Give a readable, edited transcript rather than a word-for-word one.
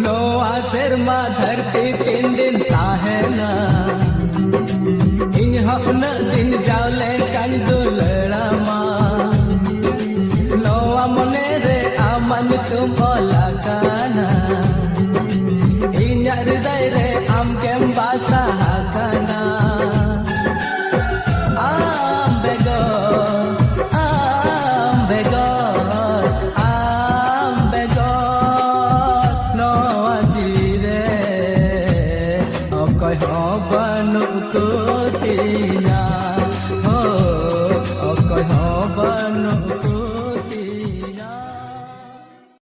नोआ सेरमा धरती 3 दिन ताहेना इन उना दिन जावले कान दुलड़ामा नोआ मने रे आमन तुम ओला काना इन्या हृदय रे आम केम बासा हाकाना Koi ho banu ko tin